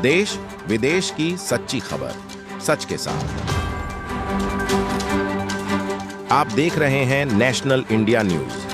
देश विदेश की सच्ची खबर सच के साथ। आप देख रहे हैं नेशनल इंडिया न्यूज।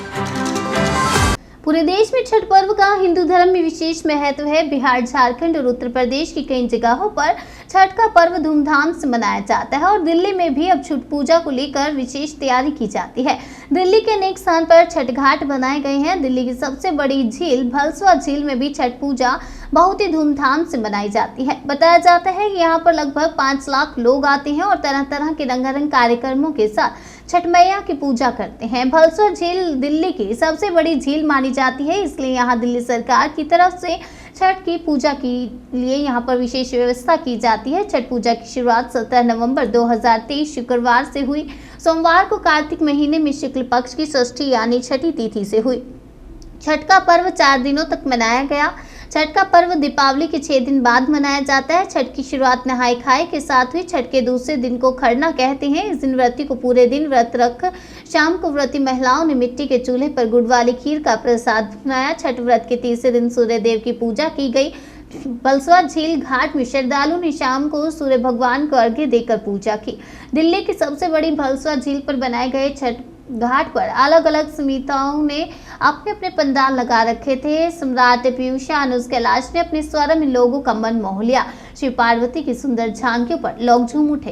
पूरे देश में छठ पर्व का हिंदू धर्म में विशेष महत्व है। बिहार, झारखंड और उत्तर प्रदेश की कई जगहों पर छठ का पर्व धूमधाम से मनाया जाता है और दिल्ली में भी अब छठ पूजा को लेकर विशेष तैयारी की जाती है। दिल्ली के अनेक स्थान पर छठ घाट बनाए गए हैं। दिल्ली की सबसे बड़ी झील भलसवा झील में भी छठ पूजा बहुत ही धूमधाम से मनाई जाती है। बताया जाता है कि यहाँ पर लगभग 5 लाख लोग आते हैं और तरह तरह के रंगारंग कार्यक्रमों के साथ छठ मैया की पूजा करते हैं। भलसवा झील दिल्ली की सबसे बड़ी झील मानी जाती है, इसलिए यहाँ दिल्ली सरकार की तरफ से छठ की पूजा के लिए यहाँ पर विशेष व्यवस्था की जाती है। छठ पूजा की शुरुआत 17 नवंबर 2023 शुक्रवार से हुई। सोमवार को कार्तिक महीने में शुक्ल पक्ष की षष्ठी यानी छठी तिथि से हुई। छठ का पर्व 4 दिनों तक मनाया गया। छठ का पर्व दीपावली के 6 दिन बाद मनाया जाता है। छठ की शुरुआत नहाय खाए के साथ हुई। छठ के दूसरे दिन को खरना कहते हैं। इस दिन व्रती को पूरे दिन व्रत रख शाम को व्रती महिलाओं ने मिट्टी के चूल्हे पर गुड़ वाली खीर का प्रसाद बनाया। छठ व्रत के तीसरे दिन सूर्य देव की पूजा की गई। भलसवा झील घाट में श्रद्धालुओं ने शाम को सूर्य भगवान को अर्घ्य देकर पूजा की। दिल्ली की सबसे बड़ी भलसवा झील पर बनाए गए छठ घाट पर अलग अलग समितियों ने अपने अपने पंडाल लगा रखे थे। सम्राट पीयूषा अनुज कैलाश ने अपने स्वर में लोगों का मन मोह लिया। श्री पार्वती की सुंदर झांकियों पर लोग झूम उठे।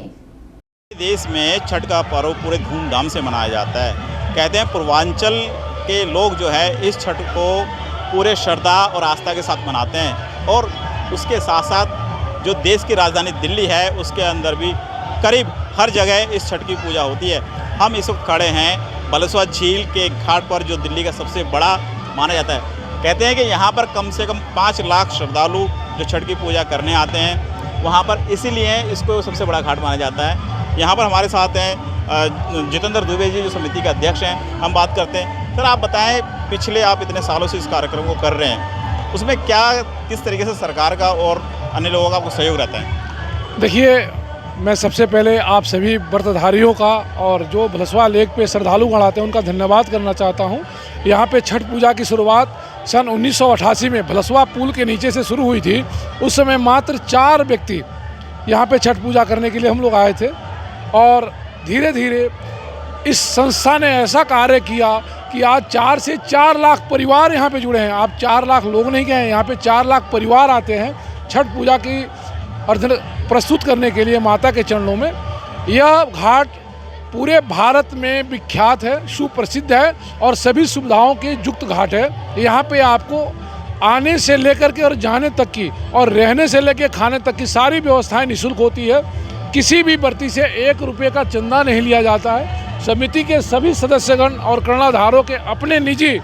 देश में छठ का पर्व पूरे धूमधाम से मनाया जाता है। कहते हैं पूर्वांचल के लोग जो है इस छठ को पूरे श्रद्धा और आस्था के साथ मनाते हैं और उसके साथ साथ जो देश की राजधानी दिल्ली है उसके अंदर भी करीब हर जगह इस छठ की पूजा होती है। हम इस वक्त खड़े हैं भलसवा झील के घाट पर जो दिल्ली का सबसे बड़ा माना जाता है। कहते हैं कि यहाँ पर कम से कम 5 लाख श्रद्धालु जो छठ की पूजा करने आते हैं वहाँ पर, इसीलिए इसको सबसे बड़ा घाट माना जाता है। यहाँ पर हमारे साथ हैं जितेंद्र दुबे जी जो समिति के अध्यक्ष हैं। हम बात करते हैं। सर, आप बताएं, पिछले आप इतने सालों से इस कार्यक्रम को कर रहे हैं, उसमें क्या किस तरीके से सरकार का और अन्य लोगों का आपको सहयोग रहता है? देखिए, मैं सबसे पहले आप सभी व्रतधारियों का और जो भलसवा लेक पे श्रद्धालुगण आते हैं उनका धन्यवाद करना चाहता हूं। यहाँ पे छठ पूजा की शुरुआत सन 1988 में भलसवा पुल के नीचे से शुरू हुई थी। उस समय मात्र 4 व्यक्ति यहाँ पे छठ पूजा करने के लिए हम लोग आए थे और धीरे धीरे इस संस्था ने ऐसा कार्य किया कि आज 4 से 4 लाख परिवार यहाँ पे जुड़े हैं। आप 4 लाख लोग नहीं गए, यहाँ पे 4 लाख परिवार आते हैं छठ पूजा की अर्थ प्रस्तुत करने के लिए माता के चरणों में। यह घाट पूरे भारत में विख्यात है, सुप्रसिद्ध है और सभी सुविधाओं के युक्त घाट है। यहाँ पे आपको आने से लेकर के और जाने तक की और रहने से लेकर खाने तक की सारी व्यवस्थाएं निःशुल्क होती है। किसी भी व्यक्ति से 1 रुपये का चंदा नहीं लिया जाता है। समिति के सभी सदस्यगण और कर्णाधारों के अपने निजी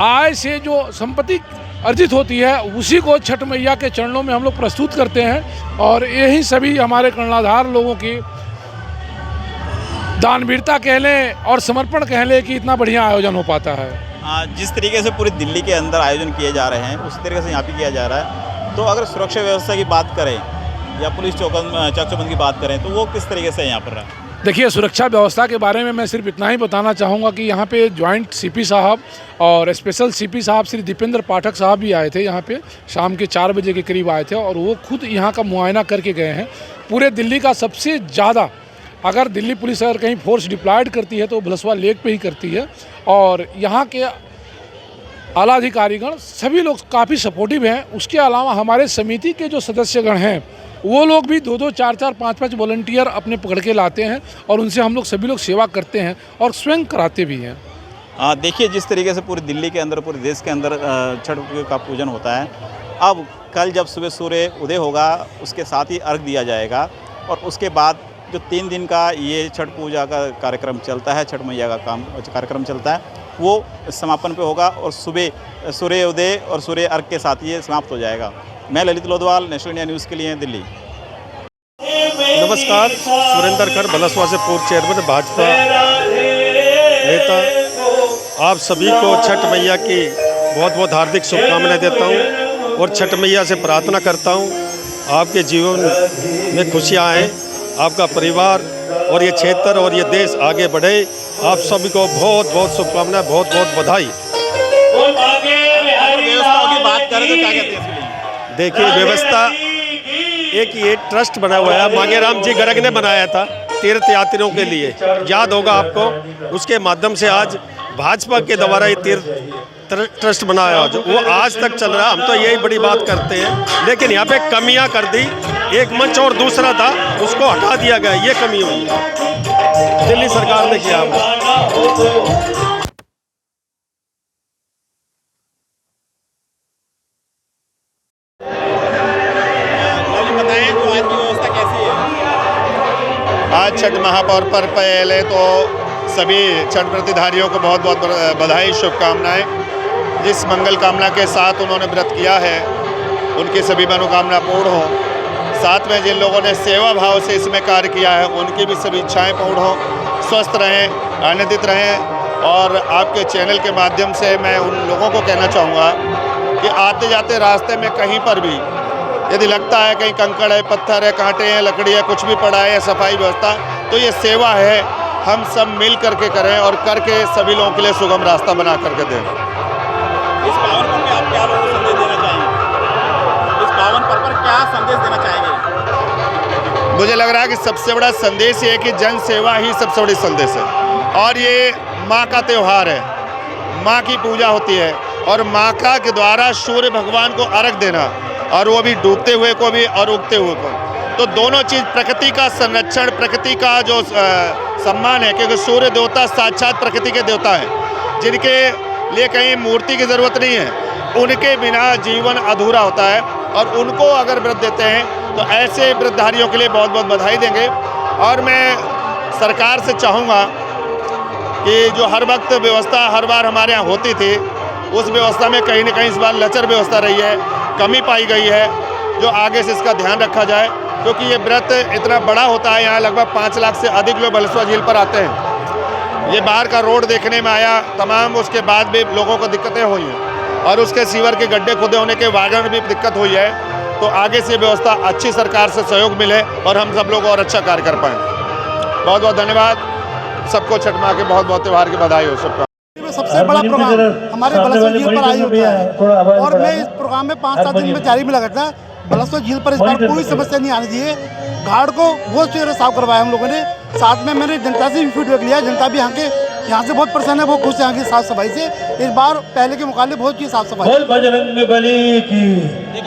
आय से जो संपत्ति अर्जित होती है उसी को छठ मैया के चरणों में हम लोग प्रस्तुत करते हैं और यही सभी हमारे कर्णाधार लोगों की दानवीरता कह लें और समर्पण कह लें कि इतना बढ़िया आयोजन हो पाता है। जिस तरीके से पूरी दिल्ली के अंदर आयोजन किए जा रहे हैं उस तरीके से यहाँ भी किया जा रहा है। तो अगर सुरक्षा व्यवस्था की बात करें या पुलिस चौकबंद की बात करें तो वो किस तरीके से यहाँ पर रहा है? देखिए, सुरक्षा व्यवस्था के बारे में मैं सिर्फ इतना ही बताना चाहूँगा कि यहाँ पे जॉइंट सीपी साहब और स्पेशल सीपी साहब श्री दीपेंद्र पाठक साहब भी आए थे। यहाँ पे शाम के 4 बजे के करीब आए थे और वो खुद यहाँ का मुआयना करके गए हैं। पूरे दिल्ली का सबसे ज़्यादा अगर दिल्ली पुलिस अगर कहीं फोर्स डिप्लॉयड करती है तो भलसवा लेक पे ही करती है और यहाँ के आला अधिकारीगण सभी लोग काफ़ी सपोर्टिव हैं। उसके अलावा हमारे समिति के जो सदस्यगण हैं वो लोग भी 2-2, 4-4, 5-5 वॉलंटियर अपने पकड़ के लाते हैं और उनसे हम लोग सभी लोग सेवा करते हैं और स्वयं कराते भी हैं। देखिए, जिस तरीके से पूरी दिल्ली के अंदर, पूरे देश के अंदर छठ का पूजन होता है। अब कल जब सुबह सूर्य उदय होगा उसके साथ ही अर्घ दिया जाएगा और उसके बाद जो 3 दिन का ये छठ पूजा का कार्यक्रम चलता है, छठ मैया का कार्यक्रम चलता है, वो समापन पे होगा और सुबह सूर्य उदय और सूर्य अर्घ के साथ ये समाप्त हो जाएगा। मैं ललित लोधवाल, नेशनल इंडिया न्यूज़ के लिए दिल्ली। नमस्कार, सुरेंद्र खर, भलसवा से पूर्व चेयरमैन भाजपा नेता। आप सभी को छठ मैया की बहुत बहुत हार्दिक शुभकामनाएं देता हूं और छठ मैया से प्रार्थना करता हूं आपके जीवन में खुशियां आएँ, आपका परिवार और ये क्षेत्र और ये देश आगे बढ़े। आप सभी को बहुत बहुत शुभकामनाएं, बहुत बहुत बधाई। व्यवस्थाओं की बात करें तो क्या कहते हैं? देखिए व्यवस्था एक ये ट्रस्ट बना हुआ है, मांगेराम जी गर्ग ने बनाया था तीर्थ यात्रियों के लिए, याद होगा आपको। उसके माध्यम से आज भाजपा के द्वारा ये तीर्थ ट्रस्ट बनाया जो वो आज तक चल रहा है। हम तो यही बड़ी बात करते हैं, लेकिन यहाँ पे कमियां कर दी। एक मंच और दूसरा था, उसको हटा दिया गया, ये कमी हुई है, दिल्ली सरकार ने किया। बताएं तो आज की व्यवस्था कैसी है? आज छठ महापर्व पर पहले तो सभी छठ व्रतधारियों को बहुत बहुत बधाई, शुभकामनाएं। जिस मंगल कामना के साथ उन्होंने व्रत किया है उनकी सभी मनोकामना पूर्ण हो। साथ में जिन लोगों ने सेवा भाव से इसमें कार्य किया है उनकी भी सभी इच्छाएं पूर्ण हो, स्वस्थ रहें, आनंदित रहें। और आपके चैनल के माध्यम से मैं उन लोगों को कहना चाहूँगा कि आते जाते रास्ते में कहीं पर भी यदि लगता है कहीं कंकड़ है, पत्थर है, कांटे हैं, लकड़ी है, कुछ भी पड़ा है या सफाई व्यवस्था, तो ये सेवा है, हम सब मिल करके करें और करके सभी लोगों के लिए सुगम रास्ता बना करके दें। इस पावन पर्व में आप क्या लोगों को संदेश देना चाहेंगे? इस पावन पर्व पर क्या संदेश देना चाहेंगे? मुझे लग रहा है कि सबसे बड़ा संदेश ये है कि जन सेवा ही सबसे बड़ी संदेश है। और ये माँ का त्यौहार है, माँ की पूजा होती है और माँ का के द्वारा सूर्य भगवान को अर्घ देना, और वो भी डूबते हुए को भी और उगते हुए को, तो दोनों चीज़ प्रकृति का संरक्षण, प्रकृति का जो सम्मान है, क्योंकि सूर्य देवता साक्षात प्रकृति के देवता हैं, जिनके लिए कहीं मूर्ति की ज़रूरत नहीं है। उनके बिना जीवन अधूरा होता है और उनको अगर व्रत देते हैं तो ऐसे व्रतधारियों के लिए बहुत बहुत बधाई देंगे। और मैं सरकार से चाहूँगा कि जो हर वक्त व्यवस्था हर बार हमारे यहाँ होती थी, उस व्यवस्था में कहीं ना कहीं इस बार लचर व्यवस्था रही है, कमी पाई गई है, जो आगे से इसका ध्यान रखा जाए। क्योंकि ये व्रत इतना बड़ा होता है, यहाँ लगभग 5 लाख से अधिक लोग बलसुआ झील पर आते हैं। ये बाहर का रोड देखने में आया तमाम, उसके बाद भी लोगों को दिक्कतें हुई हैं और उसके सीवर के गड्ढे खुदे होने के वागण भी दिक्कत हुई है। तो आगे से व्यवस्था अच्छी सरकार से सहयोग मिले और हम सब लोग और अच्छा कार्य कर पाएँ। बहुत बहुत धन्यवाद सबको, छठ माँ के बहुत बहुत त्यौहार की बधाई हो सबका। सबसे बड़ा प्रोग्राम हमारे बलसुआ झील पर आयोजित होता है और मैं इस प्रोग्राम में 5-7 दिन में जारी में लगा था। बलसुआ झील पर इस बार कोई समस्या नहीं आने दी है। घाट को बहुत चेहरे साफ करवाया हम लोगों ने। साथ में मैंने जनता से भी फीडबैक लिया, जनता भी यहाँ से बहुत प्रसन्न है, वो खुश है यहाँ की साफ सफाई से। इस बार पहले के मुकाबले बहुत चीज साफ सफाई। देखिए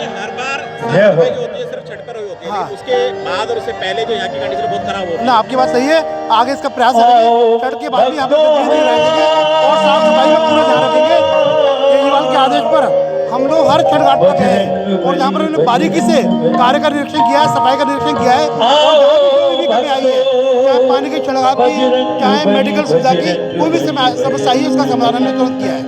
हर बार सफाई जो होती है सिर्फ छठ पर होती है, हाँ। उसके बाद और उससे पहले जो यहाँ की कंडीशन बहुत खराब होती है। ना, आपकी बात सही है, आगे इसका प्रयास करेंगे। छठ के बाद भी यहाँ पे गतिविधि रहेंगे और साफ सफाई में पूरा ध्यान रखेंगे। केजरीवाल के आदेश पर हम लोग हर छठ घाट पर गए और यहाँ पर उन्होंने बारीकी से कार्य का निरीक्षण किया है, सफाई का निरीक्षण किया है। और जहाँ भी कमी आई है, चाहे पानी की छिड़काव की, चाहे मेडिकल सुविधा की, कोई भी समस्या आई है, उसका समाधान हमने तुरंत किया है।